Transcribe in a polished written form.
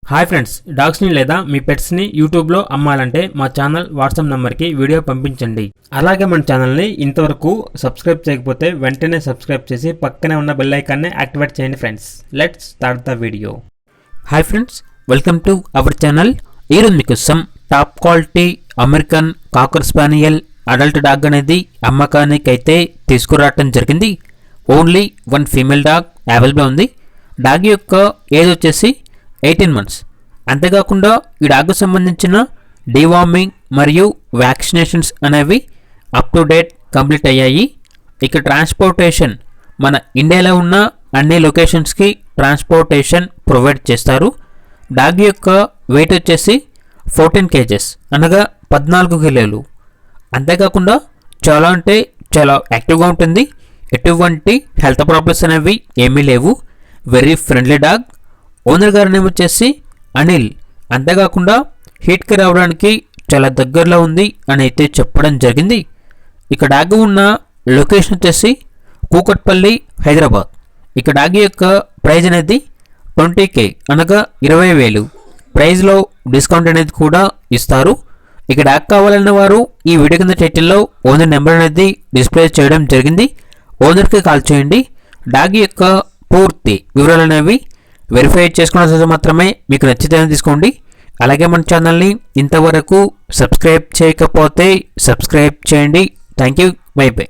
Hi friends, డాగ్స్ని లేదా మీ పెట్స్ని యూట్యూబ్లో అమ్మాలంటే మా ఛానల్ వాట్సాప్ నెంబర్కి వీడియో పంపించండి. అలాగే మన ఛానల్ని ఇంతవరకు సబ్స్క్రైబ్ చేయకపోతే వెంటనే సబ్స్క్రైబ్ చేసి పక్కనే ఉన్న బెల్ ఐకాన్ని యాక్టివేట్ చేయండి friends. Let's start the video. Hi friends, welcome to our channel. ఈరోజు మీకోసం top quality American cocker spaniel adult dog అనేది అమ్మకానికి అయితే తీసుకురావటం జరిగింది. Only one female dog available ఉంది. డాగ్ యొక్క ఏజ్ వచ్చేసి 18 months. అంతేకాకుండా ఈ డాగ్కు సంబంధించిన డీవార్మింగ్ మరియు వ్యాక్సినేషన్స్ అనేవి అప్ టు డేట్ కంప్లీట్ అయ్యాయి. ఇక ట్రాన్స్పోర్టేషన్ మన ఇండియాలో ఉన్న అన్ని లొకేషన్స్కి ట్రాన్స్పోర్టేషన్ ప్రొవైడ్ చేస్తారు. డాగ్ యొక్క వెయిట్ వచ్చేసి 14 kgs అనగా 14 కిలోలు. అంతేకాకుండా చాలా అంటే చాలా యాక్టివ్గా ఉంటుంది. ఎటువంటి హెల్త్ ప్రాబ్లమ్స్ అనేవి ఏమీ లేవు. Very friendly dog. ఓనర్ గారి నేమ్ వచ్చేసి అనిల్. అంతేకాకుండా హీట్కి రావడానికి చాలా దగ్గరలో ఉంది అని అయితే చెప్పడం జరిగింది. ఇక డాగ్ ఉన్న లొకేషన్ వచ్చేసి కూకట్పల్లి, హైదరాబాద్. ఇక డాగ్ యొక్క ప్రైజ్ అనేది 20K అనగా 20,000. ప్రైజ్లో డిస్కౌంట్ అనేది కూడా ఇస్తారు. ఇక డాగ్ కావాలన్న వారు ఈ వీడియో కింద టైటిల్లో ఓనర్ నెంబర్ అనేది డిస్ప్లే చేయడం జరిగింది. ఓనర్కి కాల్ చేయండి. డాగ్ యొక్క పూర్తి వివరాలు అనేవి వెరిఫై చేసుకున్న మాత్రమే మీకు నచ్చితే తీసుకోండి. అలాగే మన ఛానల్ని ఇంతవరకు సబ్స్క్రైబ్ చేయకపోతే సబ్స్క్రైబ్ చేయండి. Thank you. By by.